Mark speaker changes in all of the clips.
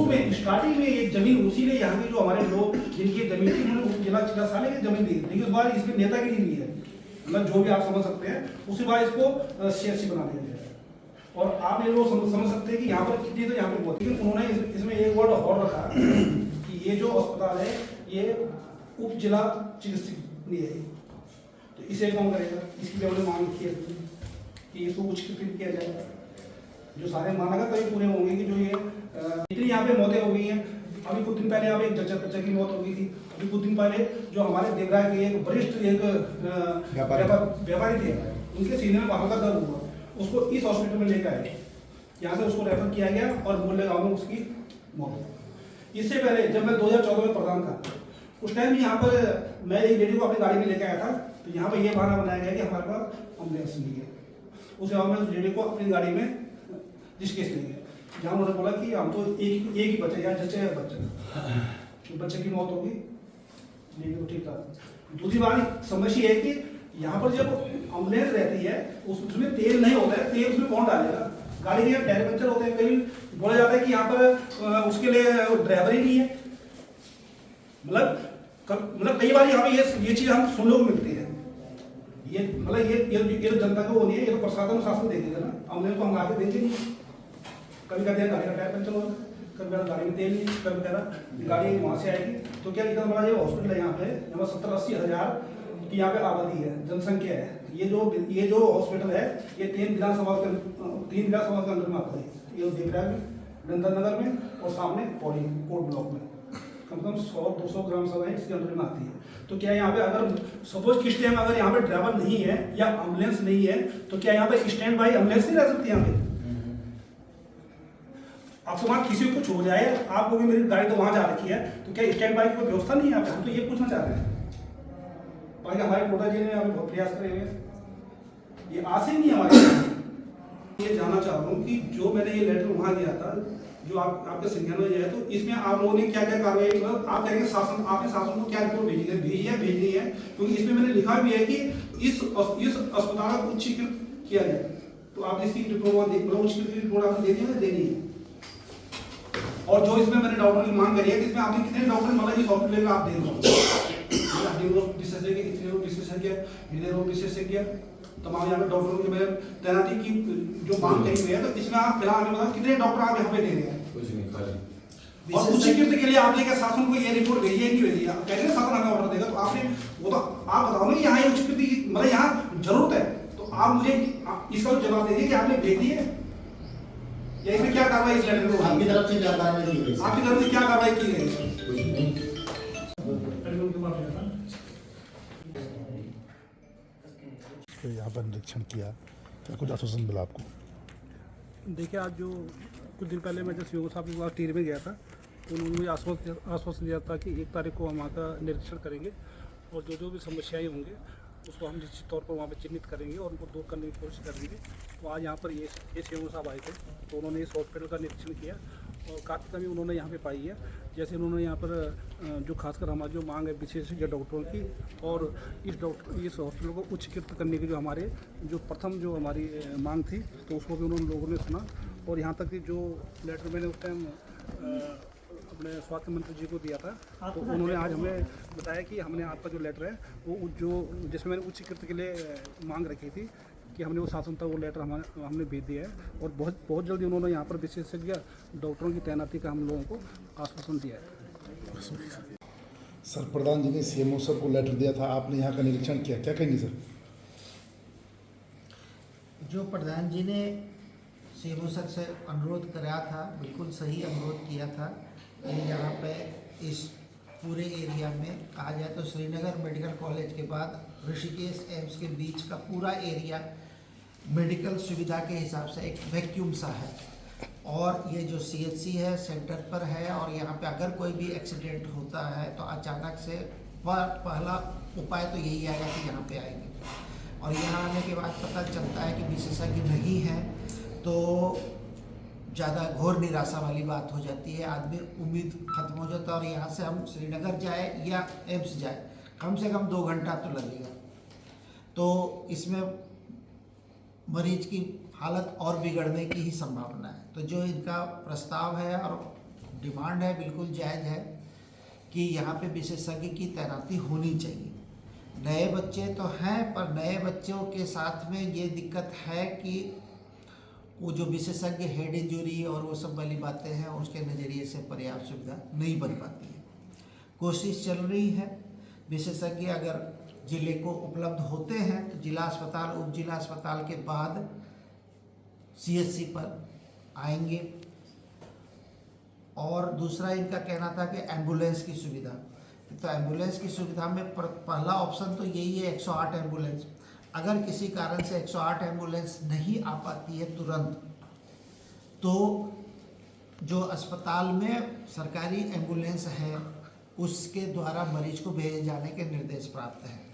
Speaker 1: में स्टार्टिंग में एक जमीन उसी ने यहाँ के जो हमारे लोग जिनकी जमीन थी उन्होंने जिला चिकित्सा साले की जमीन दी, लेकिन उस बार इसमें नेतागिरी नहीं है, मतलब जो भी आप समझ सकते हैं, उसी बार इसको सीएचसी बना दिया गया है। और आप ये लोग समझ सकते हैं कि यहाँ पर कितनी तो यहाँ पे बहुत, लेकिन उन्होंने इसमें एक वर्ड और रखा कि ये जो अस्पताल है ये उप जिला चिकित्सकीय है, तो इसे कौन करेगा? इसकी भी हमने मांग की है कि इसको उच्चीकृत किया जाएगा। जो सारे मानक तभी पूरे होंगे कि जो ये इतनी यहाँ पे मौतें हो गई हैं। अभी कुछ दिन पहले यहाँ पे एक जच्चा की मौत हो गई थी। अभी कुछ दिन पहले जो हमारे देवराय के एक वरिष्ठ एक व्यापारी थे, उनके सीने में बाहर का दर्द हुआ, उसको इस हॉस्पिटल में लेकर आए, यहाँ से उसको रेफर किया गया और बोले गाँव में उसकी मौत। इससे पहले जब मैं 2014 में प्रधान था, उस टाइम भी यहाँ पर मैं एक लेडी को अपनी गाड़ी में लेकर आया था, तो यहाँ पर यह बहाना बनाया गया कि हमारे पास एम्बुलेंस नहीं है। उस जगह में उस लेडी को अपनी गाड़ी में डिस्कस नहीं है, जहाँ उन्होंने बोला कि हम तो एक ही बच्चे या जच्चे या बच्चे की मौत होगी, नहीं तो ठीक था। दूसरी बात समस्या है कि यहाँ पर जब एम्बुलेंस रहती है उसमें तेल नहीं होता है, तेल उसमें कौन डालेगा? गाड़ी के टायर पंचर होते हैं, कहीं बोला जाता है कि यहाँ पर उसके लिए ड्राइवर ही नहीं है। मतलब कई बार यहाँ पे ये चीज़ हम सुनने को मिलती है। ये मतलब ये तो जनता को वो नहीं है, ये तो प्रशासन शासन देखेगा ना, एम्बुलेंस को हम आगे देंगे नहीं। कभी कहते हैं गाड़ी का टायर पंचर होगा, कभी कहते गाड़ी में तेल नहीं, कभी कह रहा गाड़ी वहाँ से आएगी। तो क्या इतना बड़ा ये हॉस्पिटल है यहाँ पे, यहाँ 70-80 हज़ार की यहाँ पे आबादी है, जनसंख्या है। ये जो हॉस्पिटल है ये 3 विधानसभा के अंदर में आता है। ये देवराय में, नंदनगर में और सामने पौड़ी कोट ब्लॉक में कम से कम 100-200 ग्राम सभाएं इसके अंदर में आती है। तो क्या यहाँ पे अगर सपोज किस टाइम अगर यहाँ पे ड्राइवर नहीं है या एम्बुलेंस नहीं है, तो क्या यहाँ पे स्टैंड बाई एम्बुलेंस नहीं रह सकती? यहाँ पे आप समाज किसी को कुछ हो जाए, आपको भी मेरी गाड़ी तो वहाँ जा रखी है, तो क्या स्टैंड बाई की कोई व्यवस्था नहीं है? हम तो ये पूछना चाह रहे हैं। बाकी हमारे कोटा जी ने अभी बहुत प्रयास करे हुए, ये आस ही नहीं हमारे। ये जानना चाह रहा हूँ कि जो मैंने ये लेटर वहाँ दिया था, जो आपके संज्ञान में है, तो इसमें आप लोगों ने क्या क्या कार्रवाई, मतलब आप कहेंगे शासन, आपने शासन को क्या रिपोर्ट भेजनी है, क्योंकि इसमें मैंने लिखा भी है कि इस अस्पताल को उच्चीकृत किया जाए। तो आप इसकी रिपोर्ट उच्चीकृत रिपोर्ट आपने देनी है। और जो इसमें मैंने डॉक्टर की मांग करी है कि इसमें आपने कितने डॉक्टर मतलब इस हॉस्पिटल में आप दे दो विशेषज्ञ तमाम यहाँ पे डॉक्टरों की तैनाती की जो मांग करी हुई है, तो इसमें आप फिलहाल हमें बताओ कितने डॉक्टर आप यहाँ पे दे रहे हैं?
Speaker 2: कुछ नहीं, खाली।
Speaker 1: और उच्चीकृत के लिए आपने क्या शासन को ये रिपोर्ट भेजी है नहीं भेजी? आप कहते हैं शासन हमें ऑर्डर देगा, तो आपने वो तो आप बताओ ना कि यहाँ ये उच्चीकृत मतलब यहाँ जरूरत है, तो आप मुझे इसका जवाब दीजिए कि आपने भेज दी है या इसमें क्या कार्रवाई इस लेटर में?
Speaker 3: आपकी तरफ से क्या कार्रवाई की गई?
Speaker 1: आपकी तरफ से क्या कार्रवाई की गई?
Speaker 3: कुछ नहीं।
Speaker 4: तो यहाँ पर निरीक्षण किया, क्या कुछ आश्वासन मिला आपको?
Speaker 1: देखिए, आज जो कुछ दिन पहले मैं जब सीओ साहब के पास टीर में गया था, तो उन्होंने मुझे आश्वासन दिया था कि 1 तारीख को हम वहाँ का निरीक्षण करेंगे और जो भी समस्याएं होंगे उसको हम निश्चित तौर पर वहाँ पे चिन्हित करेंगे और उनको दूर करने की कोशिश करेंगे। तो आज यहाँ पर ये सीओ साहब आए थे, तो उन्होंने इस हॉस्पिटल का निरीक्षण किया और काफ़ी कमी उन्होंने यहाँ पे पाई है। जैसे उन्होंने यहाँ पर जो खासकर हमारी जो मांग है विशेषज्ञ डॉक्टरों की, और इस हॉस्पिटल को उच्चीकृत करने की जो हमारे जो प्रथम जो हमारी मांग थी, तो उसको भी उन्होंने लोगों ने सुना। और यहाँ तक कि जो लेटर मैंने उस टाइम अपने स्वास्थ्य मंत्री जी को दिया था, तो उन्होंने आज हमें बताया कि हमने आपका जो लेटर है वो जो जिसमें मैंने उच्चीकृत के लिए मांग रखी थी कि हमने वो शासन तक वो लेटर हमने भेज दिया है और बहुत जल्दी उन्होंने यहाँ पर विशेषज्ञ डॉक्टरों की तैनाती का हम लोगों को आश्वासन दिया है।
Speaker 4: सर, प्रधान जी ने सीएमओ सर को लेटर दिया था, आपने यहाँ का निरीक्षण किया, क्या कहेंगे सर?
Speaker 3: जो प्रधान जी ने सीएमओ सर से अनुरोध कराया था, बिल्कुल सही अनुरोध किया था। ये यहाँ पे इस पूरे एरिया में कहा जाए तो श्रीनगर मेडिकल कॉलेज के बाद ऋषिकेश एम्स के बीच का पूरा एरिया मेडिकल सुविधा के हिसाब से एक वैक्यूम सा है। और ये जो सीएचसी है सेंटर पर है, और यहाँ पे अगर कोई भी एक्सीडेंट होता है तो अचानक से पहला उपाय तो यही आएगा कि यहाँ पे आएंगे। और यहाँ आने के बाद पता चलता है कि विशेषज्ञ नहीं है तो ज़्यादा घोर निराशा वाली बात हो जाती है, आदमी उम्मीद खत्म हो जाता है। और यहाँ से हम श्रीनगर जाए या एम्स जाए कम से कम 2 घंटा तो लगेगा, तो इसमें मरीज की हालत और बिगड़ने की ही संभावना है। तो जो इनका प्रस्ताव है और डिमांड है बिल्कुल जायज़ है कि यहाँ पे विशेषज्ञ की तैनाती होनी चाहिए। नए बच्चे तो हैं, पर नए बच्चों के साथ में ये दिक्कत है कि वो जो विशेषज्ञ हेड इंजरी और वो सब वाली बातें हैं, उसके नज़रिए से पर्याप्त सुविधा नहीं बन पाती है। कोशिश चल रही है, विशेषज्ञ अगर जिले को उपलब्ध होते हैं तो जिला अस्पताल, उप जिला अस्पताल के बाद सीएचसी पर आएंगे। और दूसरा इनका कहना था कि एम्बुलेंस की सुविधा, तो एम्बुलेंस की सुविधा में पहला ऑप्शन तो यही है 108 एम्बुलेंस। अगर किसी कारण से 108 एम्बुलेंस नहीं आ पाती है तुरंत, तो जो अस्पताल में सरकारी एम्बुलेंस है उसके द्वारा मरीज को भेजे जाने के निर्देश प्राप्त हैं।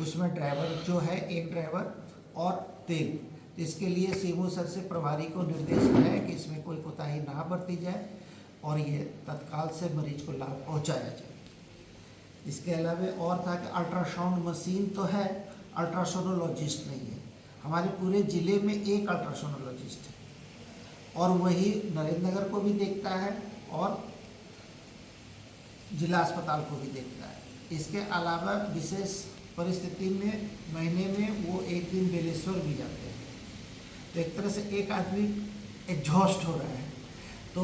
Speaker 3: उसमें ड्राइवर जो है, एक ड्राइवर और तेल, इसके लिए सीएमओ सर से प्रभारी को निर्देश है कि इसमें कोई कोताही ना बरती जाए और ये तत्काल से मरीज को लाभ पहुंचाया जाए। इसके अलावा और था कि अल्ट्रासाउंड मशीन तो है, अल्ट्रासोनोलॉजिस्ट नहीं है। हमारे पूरे ज़िले में एक अल्ट्रासोनोलॉजिस्ट है और वही नरेंद्र नगर को भी देखता है और जिला अस्पताल को भी देखता है। इसके अलावा विशेष परिस्थिति में महीने में वो एक दिन बेलेश्वर भी जाते हैं। तो एक तरह से एक आदमी एग्जॉस्ट हो रहा है। तो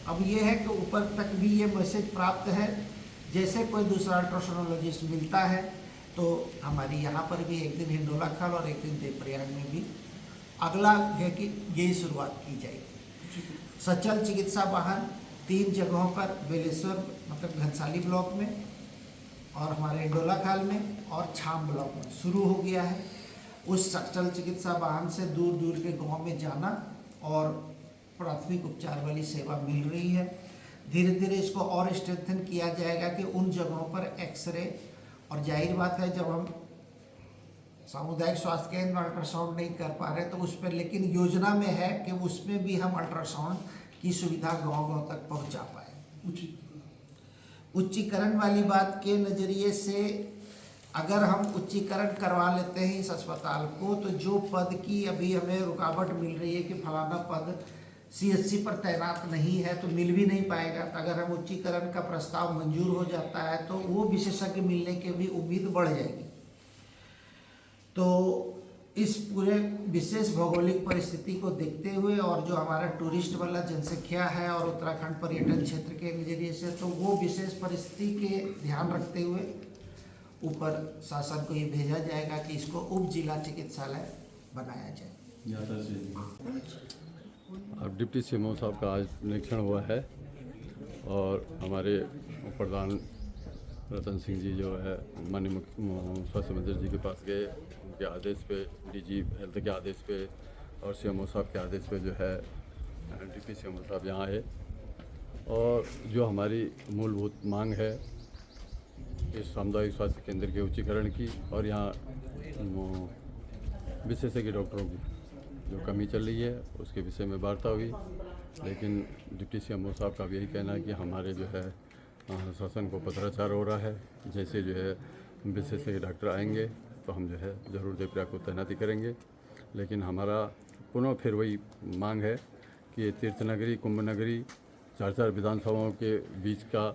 Speaker 3: अब ये है कि ऊपर तक भी ये मैसेज प्राप्त है, जैसे कोई दूसरा अल्ट्रासोनोलॉजिस्ट मिलता है तो हमारी यहाँ पर भी एक दिन हिंडोला खाल और एक दिन देवप्रयाग में भी अगला है कि यही शुरुआत की जाएगी। सचल चिकित्सा वाहन 3 जगहों पर, बेलेश्वर मतलब घनसाली ब्लॉक में और हमारे हिंडोला खाल में और छाम ब्लॉक में शुरू हो गया है। उस सचल चिकित्सा वाहन से दूर दूर के गांव में जाना और प्राथमिक उपचार वाली सेवा मिल रही है। धीरे धीरे इसको और स्ट्रेंथन किया जाएगा कि उन जगहों पर एक्सरे, और जाहिर बात है जब हम सामुदायिक स्वास्थ्य केंद्र में अल्ट्रासाउंड नहीं कर पा रहे तो उस पर, लेकिन योजना में है कि उसमें भी हम अल्ट्रासाउंड की सुविधा गांव-गांव तक पहुंचा पाए। उच्चीकरण वाली बात के नज़रिए से अगर हम उच्चीकरण करवा लेते हैं इस अस्पताल को, तो जो पद की अभी हमें रुकावट मिल रही है कि फलाना पद सीएचसी पर तैनात नहीं है तो मिल भी नहीं पाएगा। तो अगर हम उच्चीकरण का प्रस्ताव मंजूर हो जाता है तो वो विशेषज्ञ मिलने की भी उम्मीद बढ़ जाएगी। तो इस पूरे विशेष भौगोलिक परिस्थिति को देखते हुए और जो हमारा टूरिस्ट वाला जनसंख्या है और उत्तराखंड पर्यटन क्षेत्र के नज़रिए से, तो वो विशेष परिस्थिति के ध्यान रखते हुए ऊपर शासन को ये भेजा जाएगा कि इसको उप जिला चिकित्सालय बनाया जाए।
Speaker 2: अब डिप्टी सीएमओ साहब का आज निरीक्षण हुआ है और हमारे प्रधान रतन सिंह जी जो है माननीय स्वास्थ्य मंत्री जी के पास गए। उनके आदेश पे, डीजी हेल्थ के आदेश पे और सीएमओ साहब के आदेश पे जो है डिप्टी सीएमओ साहब यहाँ आए और जो हमारी मूलभूत मांग है इस सामुदायिक स्वास्थ्य केंद्र के उच्चीकरण की और यहाँ विशेषज्ञ डॉक्टरों की जो कमी चल रही है उसके विषय में वार्ता हुई। लेकिन डिप्टी सीएमओ साहब का भी यही कहना है कि हमारे जो है शासन को पत्राचार हो रहा है, जैसे जो है विशेषज्ञ डॉक्टर आएंगे तो हम जो है ज़रूर देवप्रयाग को तैनाती करेंगे। लेकिन हमारा पुनः फिर वही मांग है कि ये तीर्थ नगरी, कुंभ नगरी, 4 विधानसभाओं के बीच का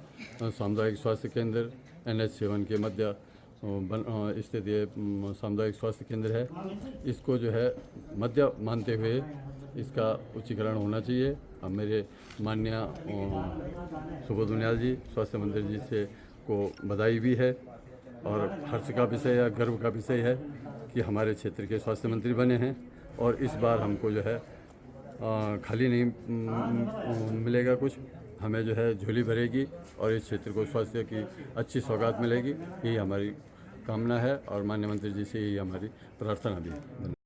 Speaker 2: सामुदायिक स्वास्थ्य केंद्र NH7 के मध्य स्थित ये सामुदायिक स्वास्थ्य केंद्र है, इसको जो है मध्य मानते हुए इसका उच्चीकरण होना चाहिए। अब मेरे माननीय सुबोध उनियाल जी स्वास्थ्य मंत्री जी से को बधाई भी है और हर्ष का विषय है, गर्व का विषय है कि हमारे क्षेत्र के स्वास्थ्य मंत्री बने हैं और इस बार हमको जो है खाली नहीं मिलेगा कुछ, हमें जो है झोली भरेगी और इस क्षेत्र को स्वास्थ्य की अच्छी सौगात मिलेगी, यही हमारी कामना है और माननीय मंत्री जी से यही हमारी प्रार्थना भी है।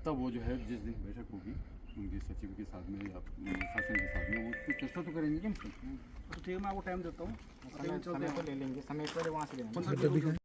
Speaker 2: तब वो जो है जिस दिन बैठक होगी उनके सचिव के साथ में या शासन के साथ में वो उसकी चर्चा तो करेंगे कम से कम।
Speaker 1: तो ठीक है, मैं आपको टाइम देता हूँ।
Speaker 5: समय तो ले लेंगे, समय पहले वहाँ से लेंगे।